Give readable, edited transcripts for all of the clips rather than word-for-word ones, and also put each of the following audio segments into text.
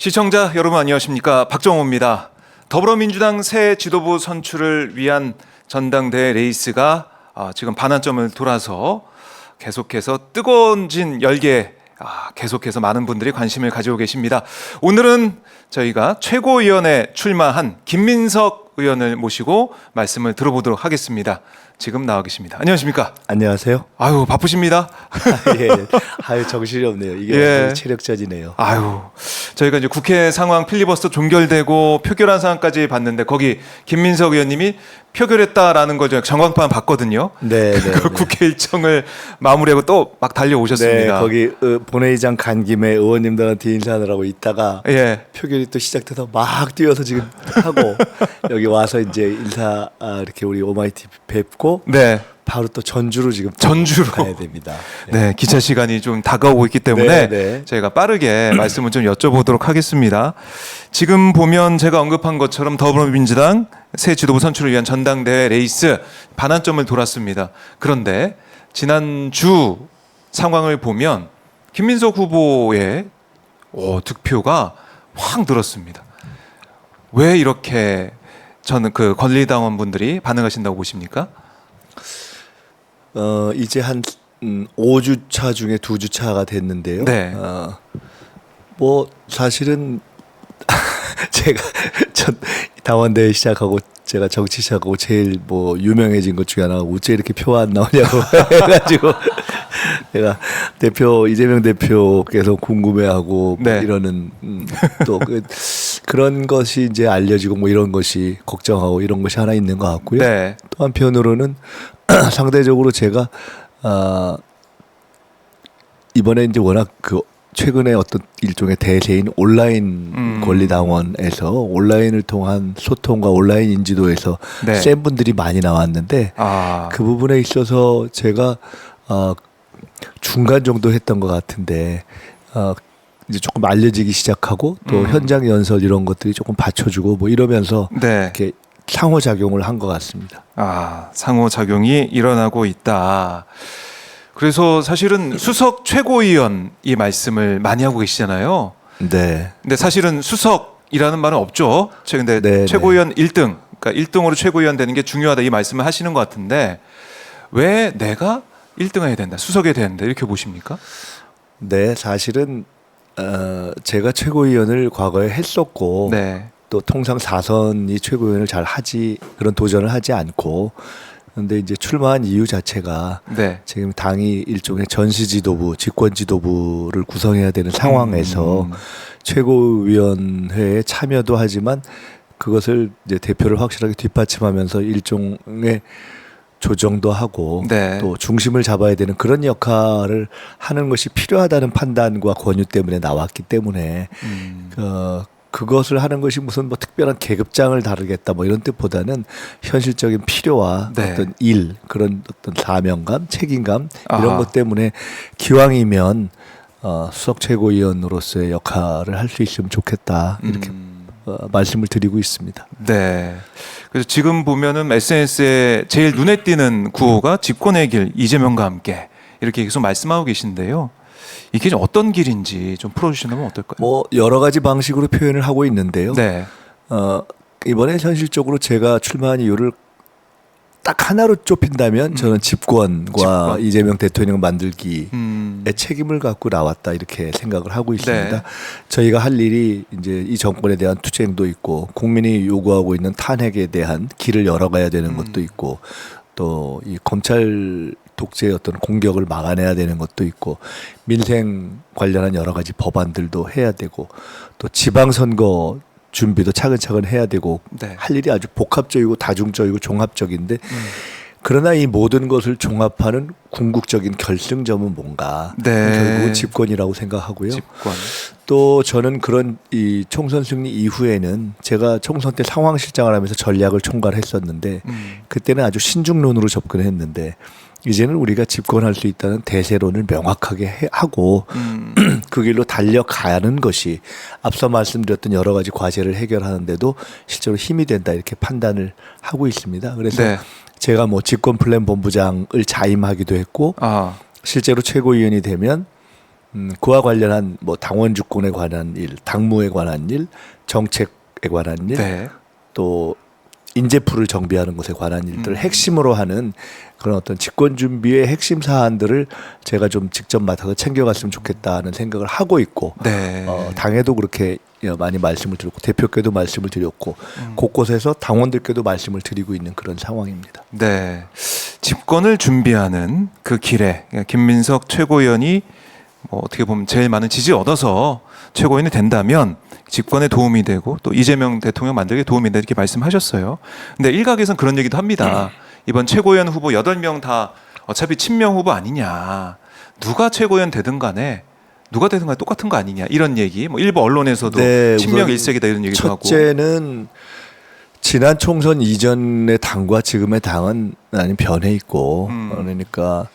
시청자 여러분 안녕하십니까, 박정호입니다. 더불어민주당 새 지도부 선출을 위한 전당대회 레이스가 지금 반환점을 돌아서 계속해서 뜨거워진 열기에 계속해서 많은 분들이 관심을 가지고 계십니다. 오늘은 저희가 최고위원에 출마한 김민석 의원을 모시고 말씀을 들어보도록 하겠습니다. 지금 나와 계십니다. 안녕하십니까? 안녕하세요. 아유, 바쁘십니다. 예. 아유, 정신이 없네요. 이게 예. 체력자지네요. 아유, 저희가 이제 국회 상황 필리버스터 종결되고 표결한 상황까지 봤는데 거기 김민석 의원님이 표결했다라는 걸 제가 전광판 봤거든요. 네, 네. 그 국회 일정을 마무리하고 또 막 달려오셨습니다. 네, 거기 본회의장 간 김에 의원님들한테 인사하느라고 있다가 예. 표결이 또 시작돼서 막 뛰어서 지금 하고 여기 와서 이제 인사 이렇게 우리 오마이티 뵙고 네. 바로 또 전주로 지금 전주로 가야 됩니다. 네, 기차 시간이 좀 다가오고 있기 때문에 네. 저희가 빠르게 말씀을 좀 여쭤보도록 하겠습니다. 지금 보면 제가 언급한 것처럼 더불어민주당 새 지도부 선출을 위한 전당대회 레이스 반환점을 돌았습니다. 그런데 지난주 상황을 보면 김민석 후보의 득표가 확 늘었습니다. 왜 이렇게 저는 그 권리당원 분들이 반응하신다고 보십니까? 이제 한 5주차 중에 2주차가 됐는데요. 네. 뭐 사실은 제가 전 당원대회 시작하고 제가 정치 시작하고 제일 뭐 유명해진 것 중에 하나가 어째 이렇게 표가 안 나오냐고 해가지고 제가 이재명 대표께서 궁금해하고 뭐 네. 이러는 또 그런 것이 이제 알려지고 뭐 이런 것이 걱정하고 이런 것이 하나 있는 것 같고요. 네. 또 한편으로는 상대적으로 제가 이번에 이제 워낙 최근에 어떤 일종의 대세인 온라인 권리당원에서 온라인을 통한 소통과 온라인 인지도에서 네. 센 분들이 많이 나왔는데 그 부분에 있어서 제가 중간 정도 했던 것 같은데 이제 조금 알려지기 시작하고 또 현장 연설 이런 것들이 조금 받쳐주고 뭐 이러면서 네. 이렇게 상호작용을 한 것 같습니다. 상호작용이 일어나고 있다. 그래서 사실은 수석 최고위원 이 말씀을 많이 하고 계시잖아요. 네. 근데 사실은 수석이라는 말은 없죠. 근데 네, 최고위원 1등, 그러니까 1등으로 최고위원 되는 게 중요하다 이 말씀을 하시는 것 같은데 왜 내가 1등 해야 된다, 수석이 돼야 된다 이렇게 보십니까? 네, 사실은 제가 최고위원을 과거에 했었고 네. 또 통상 4선이 최고위원을 잘 하지 그런 도전을 하지 않고 그런데 이제 출마한 이유 자체가 네. 지금 당이 일종의 전시지도부, 직권지도부를 구성해야 되는 상황에서 최고위원회에 참여도 하지만 그것을 이제 대표를 확실하게 뒷받침하면서 일종의 조정도 하고 네. 또 중심을 잡아야 되는 그런 역할을 하는 것이 필요하다는 판단과 권유 때문에 나왔기 때문에 그것을 하는 것이 무슨 뭐 특별한 계급장을 다루겠다 뭐 이런 뜻보다는 현실적인 필요와 네. 어떤 그런 어떤 사명감, 책임감 이런 것 때문에 기왕이면 수석 최고위원으로서의 역할을 할 수 있으면 좋겠다 이렇게 말씀을 드리고 있습니다. 네. 그래서 지금 보면은 SNS에 제일 눈에 띄는 구호가 집권의 길, 이재명과 함께 이렇게 계속 말씀하고 계신데요. 이게 좀 어떤 길인지 좀 풀어주시면 어떨까요? 뭐 여러 가지 방식으로 표현을 하고 있는데요. 네. 이번에 현실적으로 제가 출마한 이유를 딱 하나로 좁힌다면 저는 집권. 이재명 대통령 만들기에 책임을 갖고 나왔다 이렇게 생각을 하고 있습니다. 네. 저희가 할 일이 이제 이 정권에 대한 투쟁도 있고 국민이 요구하고 있는 탄핵에 대한 길을 열어가야 되는 것도 있고 또 이 검찰 독재의 어떤 공격을 막아내야 되는 것도 있고 민생 관련한 여러 가지 법안들도 해야 되고 또 지방선거 준비도 차근차근 해야 되고 네. 할 일이 아주 복합적이고 다중적이고 종합적인데 그러나 이 모든 것을 종합하는 궁극적인 결승점은 뭔가 네. 결국은 집권이라고 생각하고요. 집권. 또 저는 그런 이 총선 승리 이후에는 제가 총선 때 상황실장을 하면서 전략을 총괄했었는데 그때는 아주 신중론으로 접근했는데 이제는 우리가 집권할 수 있다는 대세론을 명확하게 하고 그 길로 달려가는 것이 앞서 말씀드렸던 여러 가지 과제를 해결하는데도 실제로 힘이 된다 이렇게 판단을 하고 있습니다. 그래서 네. 제가 뭐 집권 플랜 본부장을 자임하기도 했고 실제로 최고위원이 되면 그와 관련한 뭐 당원 주권에 관한 일, 당무에 관한 일, 정책에 관한 일, 네. 또 인재풀을 정비하는 것에 관한 일들을 핵심으로 하는 그런 어떤 집권 준비의 핵심 사안들을 제가 좀 직접 맡아서 챙겨갔으면 좋겠다는 생각을 하고 있고 네. 당에도 그렇게 많이 말씀을 드렸고 대표께도 말씀을 드렸고 곳곳에서 당원들께도 말씀을 드리고 있는 그런 상황입니다. 네. 집권을 준비하는 그 길에 김민석 최고위원이 뭐 어떻게 보면 제일 많은 지지 얻어서 최고위원이 된다면 집권에 도움이 되고 또 이재명 대통령 만들기에 도움이 된다 이렇게 말씀하셨어요. 근데 일각에서는 그런 얘기도 합니다. 이번 최고위원 후보 8명 다 어차피 친명 후보 아니냐. 누가 최고위원 되든 간에 똑같은 거 아니냐. 이런 얘기. 뭐 일부 언론에서도 네, 친명 우선 일색이다 이런 얘기도 하고. 첫째는 지난 총선 이전의 당과 지금의 당은 많이 변해 있고 그러니까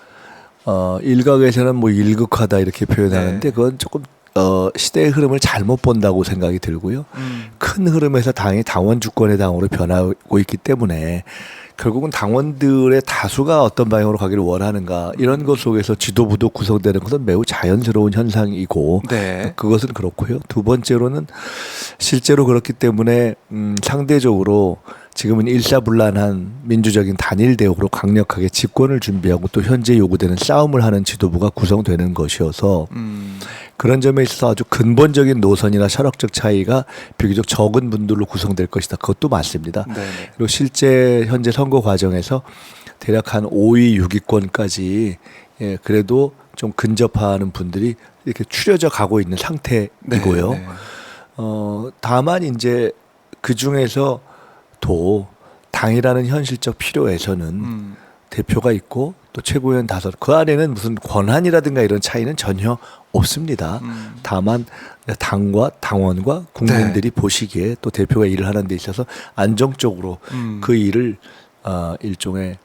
일각에서는 뭐 일극하다 이렇게 표현하는데 네. 그건 조금 시대의 흐름을 잘못 본다고 생각이 들고요. 큰 흐름에서 당이 당원 주권의 당으로 변하고 있기 때문에 결국은 당원들의 다수가 어떤 방향으로 가기를 원하는가 이런 것 속에서 지도부도 구성되는 것은 매우 자연스러운 현상이고 네. 그것은 그렇고요. 두 번째로는 실제로 그렇기 때문에 상대적으로 지금은 일사불란한 민주적인 단일 대역으로 강력하게 집권을 준비하고 또 현재 요구되는 싸움을 하는 지도부가 구성되는 것이어서 그런 점에 있어서 아주 근본적인 노선이나 철학적 차이가 비교적 적은 분들로 구성될 것이다. 그것도 맞습니다. 네. 그리고 실제 현재 선거 과정에서 대략 한 5위, 6위권까지 그래도 좀 근접하는 분들이 이렇게 추려져 가고 있는 상태이고요. 네. 다만 이제 그 중에서 또 당이라는 현실적 필요에서는 대표가 있고 또 최고위원 5, 그 안에는 무슨 권한이라든가 이런 차이는 전혀 없습니다. 다만 당과 당원과 국민들이 보시기에 또 대표가 일을 하는 데 있어서 안정적으로 그 일을 일종의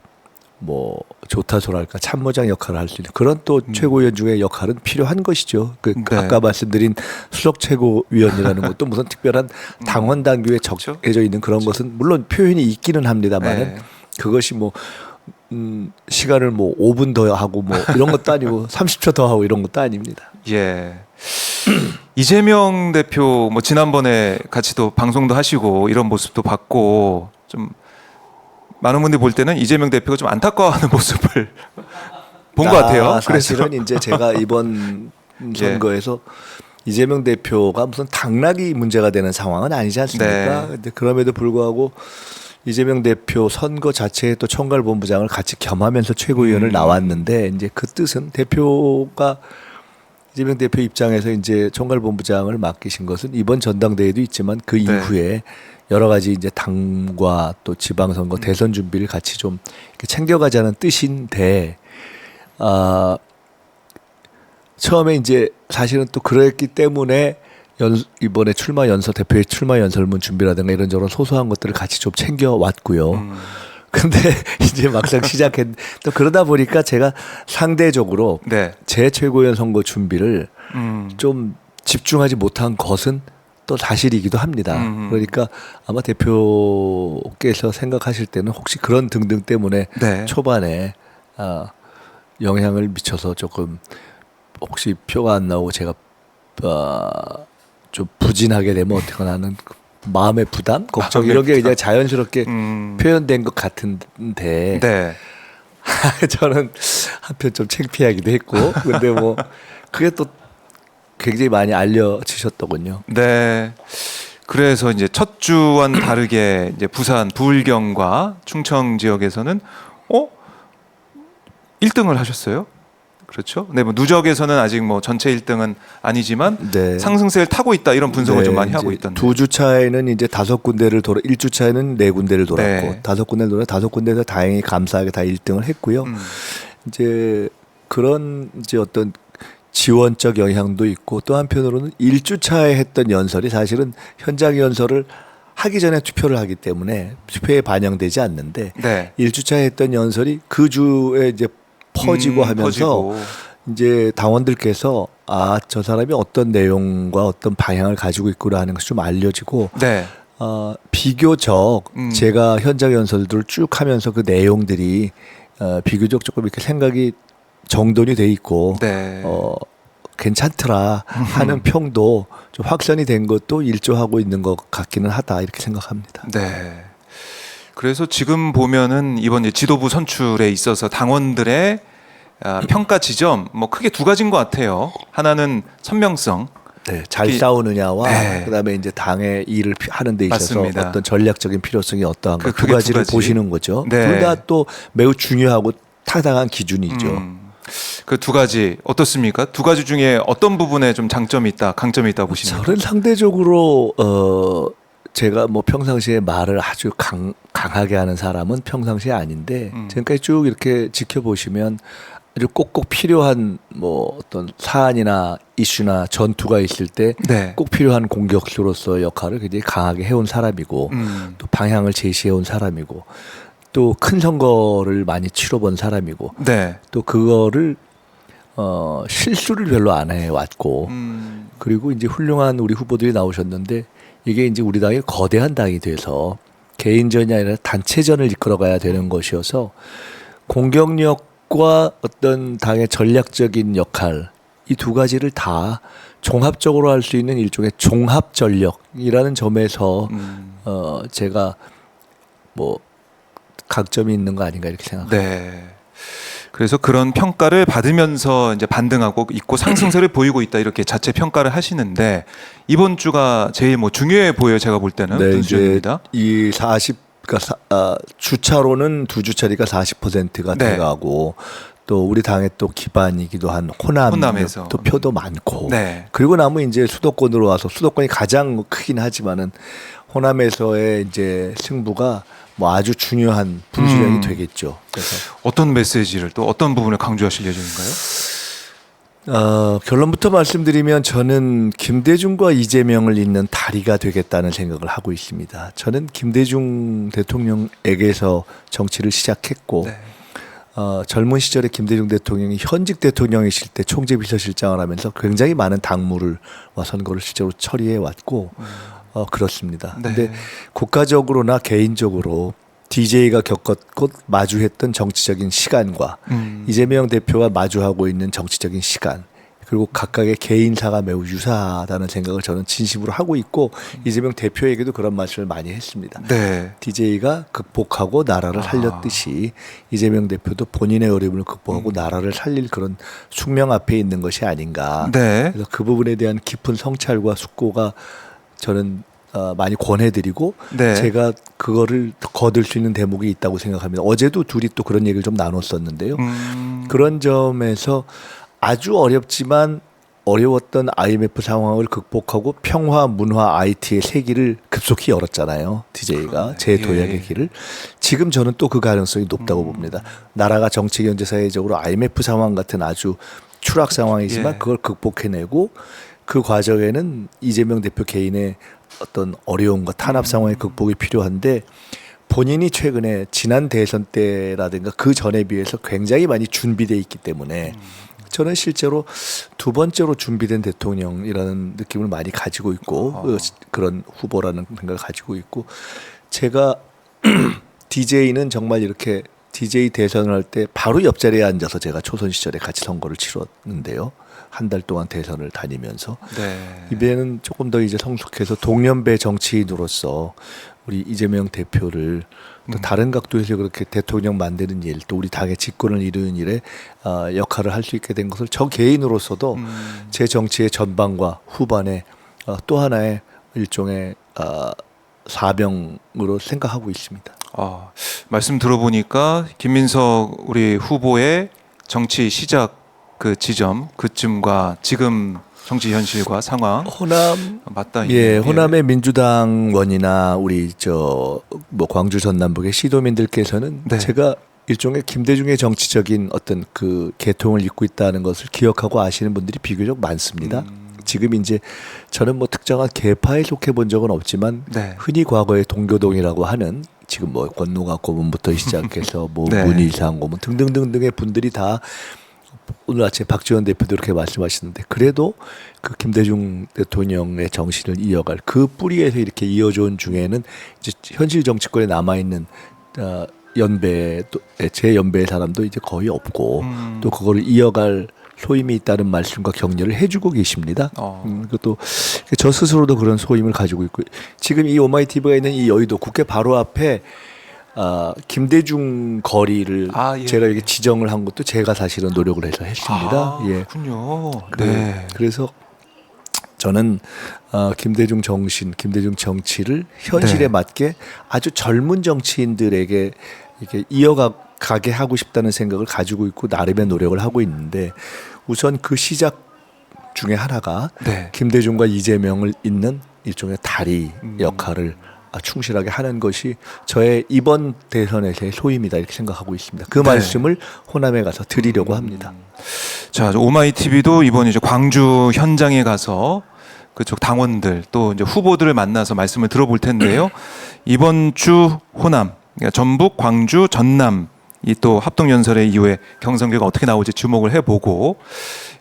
뭐 조타소랄까 참모장 역할을 할 수 있는 그런 또 최고위원 중의 역할은 필요한 것이죠. 그 네. 아까 말씀드린 수석 최고위원이라는 것도 무슨 특별한 당원 당규에 그렇죠. 적해져 있는 그런 것은 물론 표현이 있기는 합니다만은 네. 그것이 뭐 시간을 뭐 5분 더 하고 뭐 이런 것도 아니고 30초 더 하고 이런 것도 아닙니다. 예. 이재명 대표 뭐 지난번에 같이 또 방송도 하시고 이런 모습도 봤고 좀 많은 분들이 볼 때는 이재명 대표가 좀 안타까워하는 모습을 본 것 같아요. 사실은 이제 제가 이번 선거에서 이재명 대표가 무슨 당락이 문제가 되는 상황은 아니지 않습니까? 네. 근데 그럼에도 불구하고 이재명 대표 선거 자체에 또 총괄본부장을 같이 겸하면서 최고위원을 나왔는데 이제 그 뜻은 대표가 이재명 대표 입장에서 이제 총괄본부장을 맡기신 것은 이번 전당대회도 있지만 그 이후에 여러 가지 이제 당과 또 지방선거 대선 준비를 같이 좀 이렇게 챙겨가자는 뜻인데 처음에 이제 사실은 또 그랬기 때문에 이번에 대표의 출마 연설문 준비라든가 이런 저런 소소한 것들을 같이 좀 챙겨왔고요. 근데 이제 막상 또 그러다 보니까 제가 상대적으로 네. 제 최고위원 선거 준비를 좀 집중하지 못한 것은 또 사실이기도 합니다. 그러니까 아마 대표께서 생각하실 때는 혹시 그런 등등 때문에 네. 초반에 영향을 미쳐서 조금 혹시 표가 안 나오고 제가 좀 부진하게 되면 어떡하나 하는 마음의 부담, 걱정 이런 게 그냥 자연스럽게 표현된 것 같은데 네. 저는 한편 좀 창피하기도 했고 근데 뭐 그게 또 굉장히 많이 알려지셨더군요. 네. 그래서 이제 첫 주와는 다르게 이제 부산 부울경과 충청 지역에서는 1등을 하셨어요. 그렇죠? 네, 뭐 누적에서는 아직 뭐 전체 1등은 아니지만 네. 상승세를 타고 있다 이런 분석을 좀 많이 이제 하고 있던데. 2주차에는 이제 5군데를 1주차에는 4군데를 돌았고 네. 5군데를 돌아 5군데에서 다행히 감사하게 다 1등을 했고요. 이제 그런 이제 어떤 지원적 영향도 있고 또 한편으로는 1주차에 했던 연설이 사실은 현장 연설을 하기 전에 투표를 하기 때문에 투표에 반영되지 않는데 네. 1주차에 했던 연설이 그 주에 이제 퍼지고 하면서 퍼지고. 이제 당원들께서 저 사람이 어떤 내용과 어떤 방향을 가지고 있구나 하는 것이 좀 알려지고 네. 비교적 제가 현장 연설들을 쭉 하면서 그 내용들이 비교적 조금 이렇게 생각이 정돈이 돼 있고 네. 괜찮더라 하는 평도 좀 확산이 된 것도 일조하고 있는 것 같기는 하다 이렇게 생각합니다. 네. 그래서 지금 보면은 이번 이제 지도부 선출에 있어서 당원들의 평가 지점 뭐 크게 두 가지인 것 같아요. 하나는 선명성. 네, 잘 특히- 싸우느냐와 네. 그다음에 이제 당의 일을 하는 데 있어서 맞습니다. 어떤 전략적인 필요성이 어떠한가 그- 두 그게 두 가지를 가지. 보시는 거죠. 네. 둘 다 또 매우 중요하고 타당한 기준이죠. 그 두 가지 어떻습니까? 두 가지 중에 어떤 부분에 좀 장점이 있다, 강점이 있다 보십니까? 저는 상대적으로 제가 뭐 평상시에 말을 아주 강하게 하는 사람은 평상시에 아닌데 지금까지 쭉 이렇게 지켜보시면 아주 꼭꼭 필요한 뭐 어떤 사안이나 이슈나 전투가 있을 때 네. 꼭 필요한 공격수로서의 역할을 굉장히 강하게 해온 사람이고 또 방향을 제시해온 사람이고 또 큰 선거를 많이 치러본 사람이고 네. 또 그거를 실수를 별로 안 해왔고 그리고 이제 훌륭한 우리 후보들이 나오셨는데 이게 이제 우리 당이 거대한 당이 돼서 개인전이 아니라 단체전을 이끌어가야 되는 것이어서 공격력과 어떤 당의 전략적인 역할 이 두 가지를 다 종합적으로 할 수 있는 일종의 종합 전력이라는 점에서 제가 뭐 강점이 있는 거 아닌가 이렇게 생각합니다. 네. 그래서 그런 평가를 받으면서 이제 반등하고 있고 상승세를 보이고 있다 이렇게 자체 평가를 하시는데 이번 주가 제일 뭐 중요해 보여요. 제가 볼 때는 네, 어떤 이제 수준입니다. 이 40, 그러니까 주차로는 두 주차리가 40%가 네. 돼가고 또 우리 당의 또 기반이기도 한 호남에서. 호남 또 표도 많고 네. 그리고 나면 이제 수도권으로 와서 수도권이 가장 크긴 하지만은 호남에서의 이제 승부가 뭐 아주 중요한 분수령이 되겠죠. 그래서 어떤 메시지를 또 어떤 부분을 강조하실 예정인가요? 결론부터 말씀드리면 저는 김대중과 이재명을 잇는 다리가 되겠다는 생각을 하고 있습니다. 저는 김대중 대통령에게서 정치를 시작했고 네. 젊은 시절에 김대중 대통령이 현직 대통령이실 때 총재비서실장을 하면서 굉장히 많은 당무를 선거를 실제로 처리해 왔고 그렇습니다. 네. 근데 국가적으로나 개인적으로 DJ가 겪었고 마주했던 정치적인 시간과 이재명 대표가 마주하고 있는 정치적인 시간 그리고 각각의 개인사가 매우 유사하다는 생각을 저는 진심으로 하고 있고 이재명 대표에게도 그런 말씀을 많이 했습니다. 네. DJ가 극복하고 나라를 살렸듯이 이재명 대표도 본인의 어려움을 극복하고 나라를 살릴 그런 숙명 앞에 있는 것이 아닌가. 네. 그래서 그 부분에 대한 깊은 성찰과 숙고가 저는 많이 권해드리고 네. 제가 그거를 거둘 수 있는 대목이 있다고 생각합니다. 어제도 둘이 또 그런 얘기를 좀 나눴었는데요. 그런 점에서 아주 어렵지만 어려웠던 IMF 상황을 극복하고 평화, 문화, IT의 세 길을 급속히 열었잖아요. DJ가 재도약의 예. 길을. 지금 저는 또 그 가능성이 높다고 봅니다. 나라가 정치, 경제, 사회적으로 IMF 상황 같은 아주 추락 상황이지만 예. 그걸 극복해내고 그 과정에는 이재명 대표 개인의 어떤 어려움과 탄압 상황의 극복이 필요한데 본인이 최근에 지난 대선 때라든가 그 전에 비해서 굉장히 많이 준비되어 있기 때문에 저는 실제로 두 번째로 준비된 대통령이라는 느낌을 많이 가지고 있고 그런 후보라는 생각을 가지고 있고 제가 DJ는 정말 이렇게 DJ 대선을 할 때 바로 옆자리에 앉아서 제가 초선 시절에 같이 선거를 치렀는데요. 한 달 동안 대선을 다니면서 네. 이번에는 조금 더 이제 성숙해서 동년배 정치인으로서 우리 이재명 대표를 또 다른 각도에서 그렇게 대통령 만드는 일, 또 우리 당의 집권을 이루는 일에 역할을 할 수 있게 된 것을 저 개인으로서도 제 정치의 전반과 후반에 또 하나의 일종의 사명으로 생각하고 있습니다. 말씀 들어보니까 김민석 우리 후보의 정치 시작 그 지점 그쯤과 지금 정치 현실과 상황 호남 맞다. 예, 호남의 민주당원이나 우리 뭐 광주 전남북의 시도민들께서는 네. 제가 일종의 김대중의 정치적인 어떤 그 계통을 잇고 있다는 것을 기억하고 아시는 분들이 비교적 많습니다. 지금 이제 저는 뭐 특정한 계파에 속해 본 적은 없지만 네. 흔히 과거에 동교동이라고 하는 지금 뭐 권노가 고문부터 시작해서 뭐 네. 문희상 고문 등등등등의 분들이 다 오늘 아침에 박지원 대표도 이렇게 말씀하시는데 그래도 그 김대중 대통령의 정신을 이어갈 그 뿌리에서 이렇게 이어져온 중에는 이제 현실 정치권에 남아 있는 연배 제 연배의 사람도 이제 거의 없고 또 그거를 이어갈 소임이 있다는 말씀과 격려를 해주고 계십니다. 어. 그것도 저 스스로도 그런 소임을 가지고 있고 지금 이 오마이티브가 있는 이 여의도 국회 바로 앞에 김대중 거리를 예. 제가 이렇게 지정을 한 것도 제가 사실은 노력을 해서 했습니다. 예. 그렇군요. 네. 그래서 저는 김대중 정신, 김대중 정치를 현실에 네. 맞게 아주 젊은 정치인들에게 이렇게 이어가게 하고 싶다는 생각을 가지고 있고 나름의 노력을 하고 있는데 우선 그 시작 중에 하나가 네. 김대중과 이재명을 잇는 일종의 다리 역할을 충실하게 하는 것이 저의 이번 대선에서의 소임이다 이렇게 생각하고 있습니다. 그 네. 말씀을 호남에 가서 드리려고 합니다. 자, 오마이TV도 이번 이제 광주 현장에 가서 그쪽 당원들 또 이제 후보들을 만나서 말씀을 들어볼 텐데요. 이번 주 호남, 그러니까 전북, 광주, 전남 이 또 합동연설회 이후에 경선결과 어떻게 나올지 주목을 해보고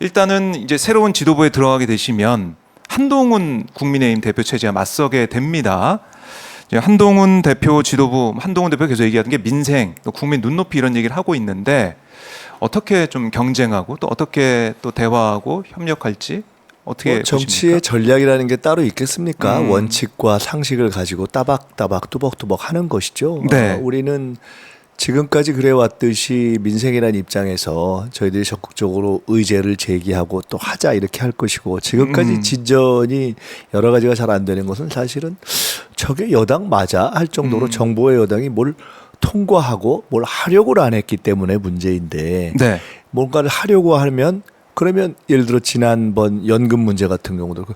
일단은 이제 새로운 지도부에 들어가게 되시면 한동훈 국민의힘 대표 체제와 맞서게 됩니다. 이제 한동훈 대표 지도부, 한동훈 대표 계속 얘기하던 게 민생, 또 국민 눈높이 이런 얘기를 하고 있는데 어떻게 좀 경쟁하고 또 어떻게 또 대화하고 협력할지 어떻게 정치의 보십니까? 전략이라는 게 따로 있겠습니까? 음. 원칙과 상식을 가지고 따박따박 뚜벅뚜벅 하는 것이죠. 네. 우리는 지금까지 그래왔듯이 민생이라는 입장에서 저희들이 적극적으로 의제를 제기하고 또 하자 이렇게 할 것이고 지금까지 진전이 여러 가지가 잘 안 되는 것은 사실은 저게 여당 맞아 할 정도로 정부의 여당이 뭘 통과하고 뭘 하려고를 안 했기 때문에 문제인데 네. 뭔가를 하려고 하면 그러면 예를 들어 지난번 연금 문제 같은 경우도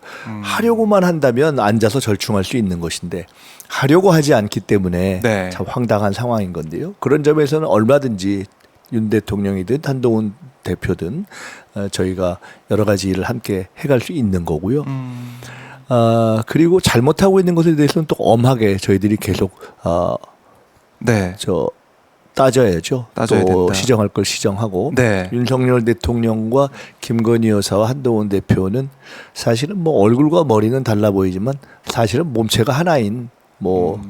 하려고만 한다면 앉아서 절충할 수 있는 것인데 하려고 하지 않기 때문에 네. 참 황당한 상황인 건데요. 그런 점에서는 얼마든지 윤 대통령이든 한동훈 대표든 저희가 여러 가지 일을 함께 해갈 수 있는 거고요. 그리고 잘못하고 있는 것에 대해서는 또 엄하게 저희들이 계속 네. 따져야죠. 따져야 또 된다. 시정할 걸 시정하고 네. 윤석열 대통령과 김건희 여사와 한동훈 대표는 사실은 뭐 얼굴과 머리는 달라 보이지만 사실은 몸체가 하나인 뭐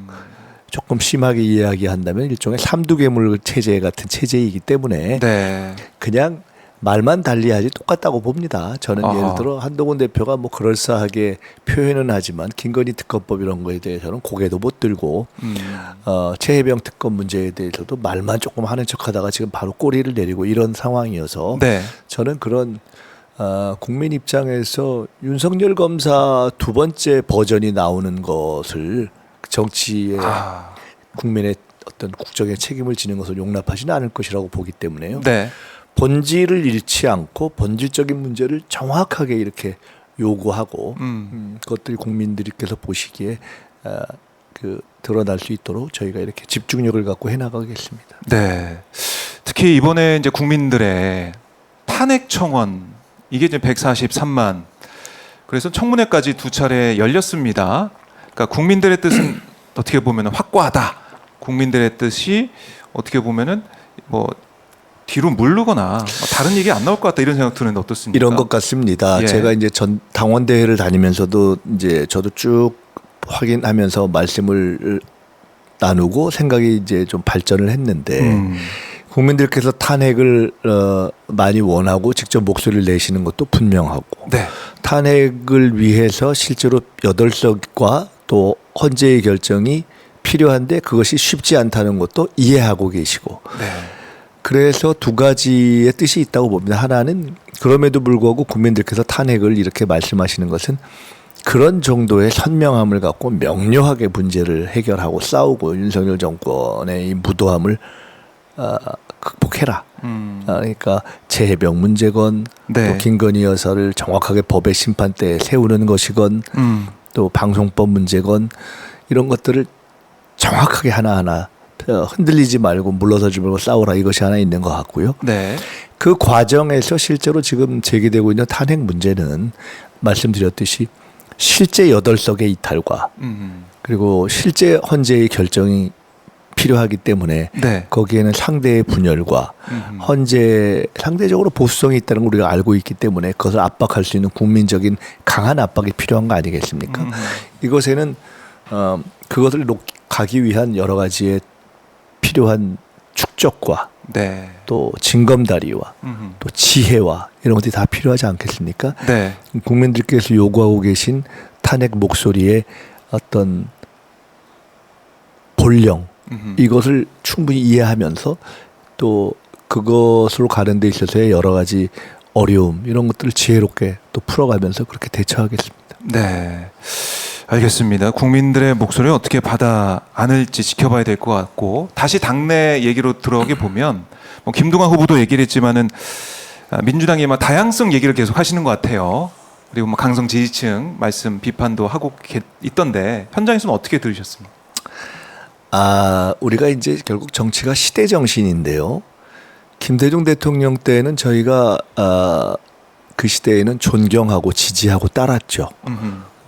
조금 심하게 이야기한다면 일종의 삼두개물 체제 같은 체제이기 때문에 네. 그냥 말만 달리하지 똑같다고 봅니다. 저는 아하. 예를 들어 한동훈 대표가 뭐 그럴싸하게 표현은 하지만 김건희 특검법 이런 거에 대해서는 고개도 못 들고 최혜병 특검 문제에 대해서도 말만 조금 하는 척하다가 지금 바로 꼬리를 내리고 이런 상황이어서 네. 저는 그런 국민 입장에서 윤석열 검사 두 번째 버전이 나오는 것을 정치의 국민의 어떤 국정의 책임을 지는 것을 용납하지는 않을 것이라고 보기 때문에요. 네. 본질을 잃지 않고 본질적인 문제를 정확하게 이렇게 요구하고 그것들이 국민들께서 보시기에 드러날 수 있도록 저희가 이렇게 집중력을 갖고 해나가겠습니다. 네. 특히 이번에 이제 국민들의 탄핵 청원 이게 이제 143만. 그래서 청문회까지 두 차례 열렸습니다. 그러니까 국민들의 뜻은 어떻게 보면 확고하다. 국민들의 뜻이 어떻게 보면은 뭐 뒤로 물르거나 다른 얘기 안 나올 것 같다 이런 생각 드는데 어떻습니까? 이런 것 같습니다. 예. 제가 이제 전 당원 대회를 다니면서도 이제 저도 쭉 확인하면서 말씀을 나누고 생각이 이제 좀 발전을 했는데 국민들께서 탄핵을 많이 원하고 직접 목소리를 내시는 것도 분명하고 네. 탄핵을 위해서 실제로 8석과 또 헌재의 결정이 필요한데 그것이 쉽지 않다는 것도 이해하고 계시고 네. 그래서 두 가지의 뜻이 있다고 봅니다. 하나는 그럼에도 불구하고 국민들께서 탄핵을 이렇게 말씀하시는 것은 그런 정도의 선명함을 갖고 명료하게 문제를 해결하고 싸우고 윤석열 정권의 이 무도함을 극복해라. 그러니까 최혜병 문제건 네. 또 김건희 여사를 정확하게 법의 심판대에 세우는 것이건 또 방송법 문제건 이런 것들을 정확하게 하나하나 흔들리지 말고 물러서지 말고 싸우라 이것이 하나 있는 것 같고요. 네. 그 과정에서 실제로 지금 제기되고 있는 탄핵 문제는 말씀드렸듯이 실제 8석의 이탈과 그리고 실제 헌재의 결정이 필요하기 때문에 네. 거기에는 상대의 분열과 헌재 상대적으로 보수성이 있다는 걸 우리가 알고 있기 때문에 그것을 압박할 수 있는 국민적인 강한 압박이 필요한 거 아니겠습니까? 이것에는 그것을 가기 위한 여러 가지의 필요한 업적과 네. 또 징검다리와 음흠. 또 지혜와 이런 것들이 다 필요하지 않겠습니까? 네. 국민들께서 요구하고 계신 탄핵 목소리의 어떤 본령 음흠. 이것을 충분히 이해하면서 또 그것으로 가는 데 있어서의 여러 가지 어려움 이런 것들을 지혜롭게 또 풀어가면서 그렇게 대처하겠습니다. 네. 알겠습니다. 국민들의 목소리를 어떻게 받아 안을지 지켜봐야 될 것 같고 다시 당내 얘기로 들어오게 보면 뭐 김동완 후보도 얘기를 했지만은 민주당이 막 다양성 얘기를 계속 하시는 것 같아요. 그리고 뭐 강성 지지층 말씀 비판도 하고 있던데 현장에서는 어떻게 들으셨습니까? 우리가 이제 결국 정치가 시대 정신인데요. 김대중 대통령 때는 저희가 그 시대에는 존경하고 지지하고 따랐죠.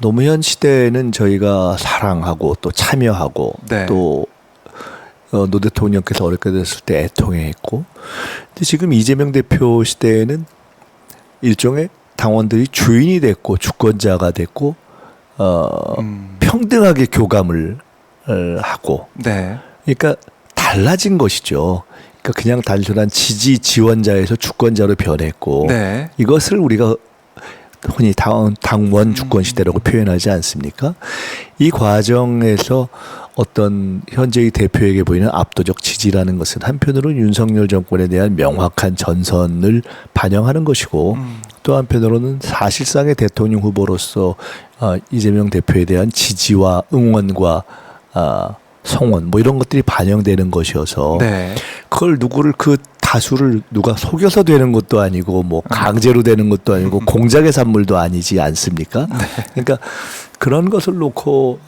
노무현 시대에는 저희가 사랑하고 또 참여하고 네. 또 노 대통령께서 어렵게 됐을 때 애통해했고, 근데 지금 이재명 대표 시대에는 일종의 당원들이 주인이 됐고 주권자가 됐고 평등하게 교감을 하고, 네. 그러니까 달라진 것이죠. 그러니까 그냥 단순한 지지 지원자에서 주권자로 변했고, 네. 이것을 우리가 흔히 당원 주권 시대라고 표현하지 않습니까? 이 과정에서 어떤 현재의 대표에게 보이는 압도적 지지라는 것은 한편으로는 윤석열 정권에 대한 명확한 전선을 반영하는 것이고, 또 한편으로는 사실상의 대통령 후보로서 이재명 대표에 대한 지지와 응원과 성원 뭐 이런 것들이 반영되는 것이어서, 네. 그걸 그 다수를 누가 속여서 되는 것도 아니고 뭐 강제로 되는 것도 아니고 공작의 산물도 아니지 않습니까? 네. 그러니까 그런 것을 놓고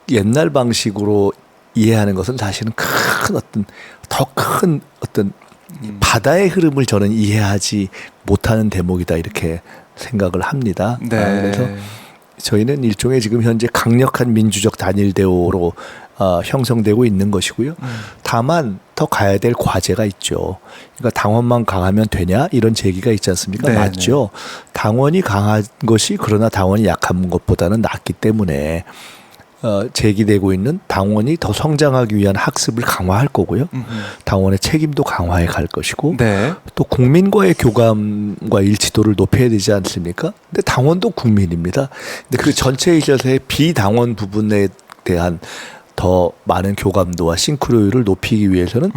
옛날 방식으로 이해하는 것은 사실은 더 큰 어떤 바다의 흐름을 저는 이해하지 못하는 대목이다 이렇게 생각을 합니다. 네. 그래서 저희는 일종의 지금 현재 강력한 민주적 단일 대오로 형성되고 있는 것이고요. 다만 더 가야 될 과제가 있죠. 그러니까 당원만 강하면 되냐 이런 제기가 있지 않습니까? 네, 맞죠. 당원이 강한 것이 그러나 당원이 약한 것보다는 낫기 때문에 제기되고 있는 당원이 더 성장하기 위한 학습을 강화할 거고요. 당원의 책임도 강화해 갈 것이고, 네. 또 국민과의 교감과 일치도를 높여야 되지 않습니까? 근데 당원도 국민입니다. 근데 그 전체에 있어서의 비당원 부분에 대한 더 많은 교감도와 싱크로율을 높이기 위해서는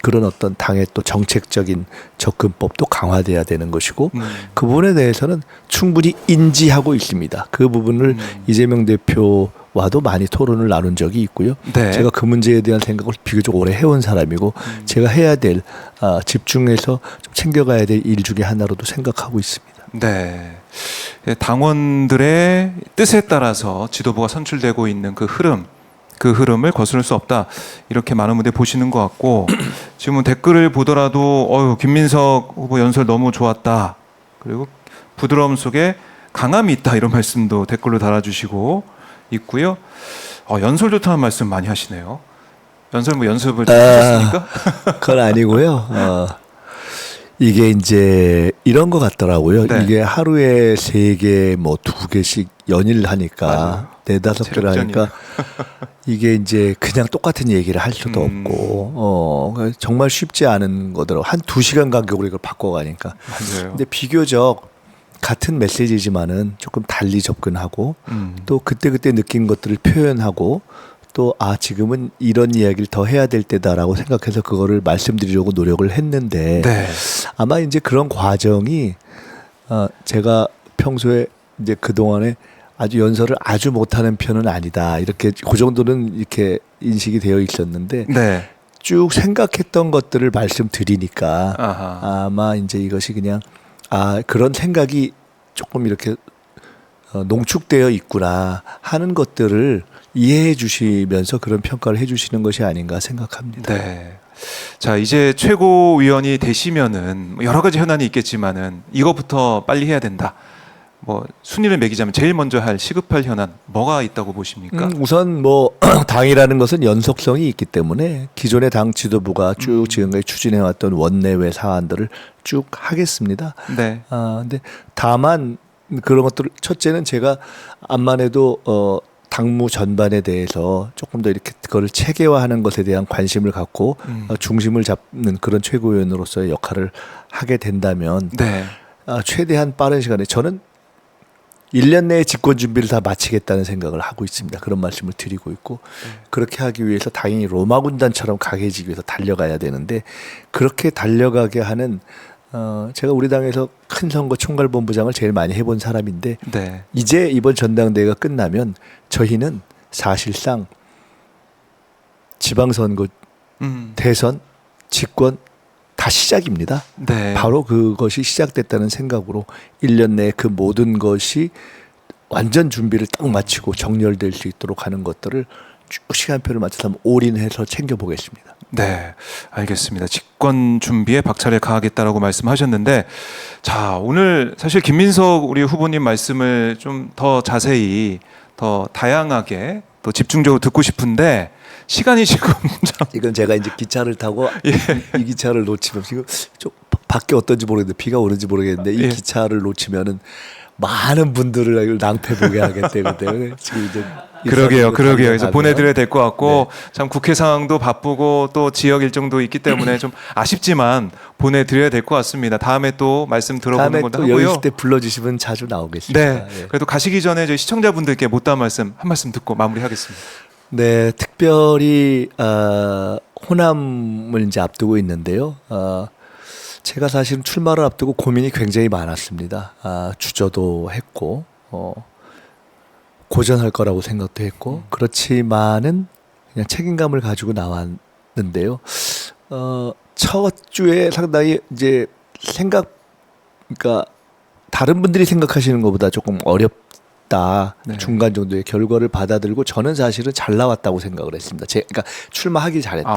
그런 어떤 당의 또 정책적인 접근법도 강화돼야 되는 것이고, 그 부분에 대해서는 충분히 인지하고 있습니다. 그 부분을 이재명 대표와도 많이 토론을 나눈 적이 있고요. 네. 제가 그 문제에 대한 생각을 비교적 오래 해온 사람이고, 제가 해야 될 집중해서 좀 챙겨가야 될 일 중에 하나로도 생각하고 있습니다. 네. 당원들의 뜻에 따라서 지도부가 선출되고 있는 그 흐름을 거스를 수 없다. 이렇게 많은 분들이 보시는 것 같고, 지금은 댓글을 보더라도 김민석 후보 연설 너무 좋았다. 그리고 부드러움 속에 강함이 있다. 이런 말씀도 댓글로 달아주시고 있고요. 연설 좋다는 말씀 많이 하시네요. 연설 뭐 연습을 좀 하셨습니까? 그건 아니고요. 이게 이제 이런 것 같더라고요. 네. 이게 하루에 3개 뭐 2개씩 연일 하니까 맞아요. 4-5개를 하니까 이게 이제 그냥 똑같은 얘기를 할 수도 없고 정말 쉽지 않은 거더라고요. 한 2시간 간격으로 이걸 바꿔가니까. 맞아요. 근데 비교적 같은 메시지지만은 조금 달리 접근하고 또 그때그때 느낀 것들을 표현하고 또 지금은 이런 이야기를 더 해야 될 때다라고 생각해서 그거를 말씀드리려고 노력을 했는데, 네. 아마 이제 그런 과정이 제가 평소에 이제 그동안에 아주 연설을 아주 못하는 편은 아니다 이렇게 그 정도는 이렇게 인식이 되어 있었는데, 네. 쭉 생각했던 것들을 말씀드리니까 아하. 아마 이제 이것이 그냥 그런 생각이 조금 이렇게 농축되어 있구나 하는 것들을 이해해 주시면서 그런 평가를 해 주시는 것이 아닌가 생각합니다. 네. 자, 이제 최고위원이 되시면은 여러 가지 현안이 있겠지만은 이거부터 빨리 해야 된다. 뭐 순위를 매기자면 제일 먼저 시급할 현안 뭐가 있다고 보십니까? 우선 뭐 당이라는 것은 연속성이 있기 때문에 기존의 당 지도부가 쭉 지금까지 추진해왔던 원내외 사안들을 쭉 하겠습니다. 네. 근데 다만 그런 것들 첫째는 제가 암만 해도 당무 전반에 대해서 조금 더 이렇게 그거를 체계화하는 것에 대한 관심을 갖고 중심을 잡는 그런 최고위원으로서의 역할을 하게 된다면 네. 최대한 빠른 시간에 저는 1년 내에 집권 준비를 다 마치겠다는 생각을 하고 있습니다. 그런 말씀을 드리고 있고 그렇게 하기 위해서 당연히 로마 군단처럼 강해지기 위해서 달려가야 되는데 그렇게 달려가게 하는 제가 우리 당에서 큰 선거 총괄본부장을 제일 많이 해본 사람인데 네. 이제 이번 전당대회가 끝나면 저희는 사실상 지방선거, 대선, 집권 다 시작입니다. 네. 바로 그것이 시작됐다는 생각으로 1년 내에 그 모든 것이 완전 준비를 딱 마치고 정렬될 수 있도록 하는 것들을 쭉 시간표를 맞춰서 한번 올인해서 챙겨보겠습니다. 네, 알겠습니다. 집권 준비에 박차를 가하겠다라고 말씀하셨는데, 자, 오늘 사실 김민석 우리 후보님 말씀을 좀 더 자세히, 더 다양하게, 또 집중적으로 듣고 싶은데 시간이 지금 참 이건 제가 이제 기차를 타고 이 기차를 놓치면 지금 좀 밖에 어떤지 모르겠는데 비가 오는지 모르겠는데 이 예. 기차를 놓치면은 많은 분들을 낭패 보게 하기 때문에 지금 이제 그러게요. 그래서 가면 보내드려야 될 것 같고 참 국회 상황도 바쁘고 또 지역 일정도 있기 때문에 좀 아쉽지만 보내드려야 될 것 같습니다. 다음에 또 말씀 들어보는 다음에 것도 또 여유 하고요. 있을 때 불러주시면 자주 나오겠습니다. 네. 예. 그래도 가시기 전에 저희 시청자분들께 못다한 말씀 한 말씀 듣고 마무리하겠습니다. 네, 특별히 호남을 이제 앞두고 있는데요. 제가 사실은 출마를 앞두고 고민이 굉장히 많았습니다. 주저도 했고 고전할 거라고 생각도 했고 그렇지만은 그냥 책임감을 가지고 나왔는데요. 첫 주에 상당히 이제 그러니까 다른 분들이 생각하시는 것보다 조금 어렵다. 네. 중간 정도의 결과를 받아들고 저는 사실은 잘 나왔다고 생각을 했습니다. 그러니까 출마하기 잘했다.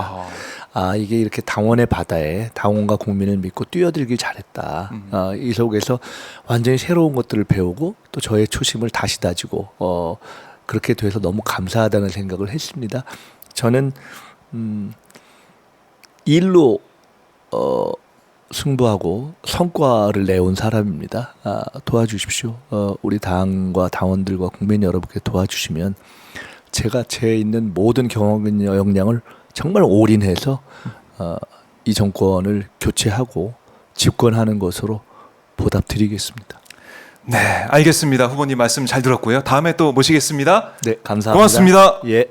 아하. 이게 이렇게 당원의 바다에 당원과 국민을 믿고 뛰어들길 잘했다. 이 속에서 완전히 새로운 것들을 배우고 또 저의 초심을 다시 다지고 그렇게 돼서 너무 감사하다는 생각을 했습니다. 저는 일로 승부하고 성과를 내온 사람입니다. 도와주십시오. 우리 당과 당원들과 국민 여러분께 도와주시면 제가 제 있는 모든 경험과 역량을 정말 올인해서 이 정권을 교체하고 집권하는 것으로 보답드리겠습니다. 네, 알겠습니다. 후보님 말씀 잘 들었고요. 다음에 또 모시겠습니다. 네, 감사합니다. 고맙습니다. 예.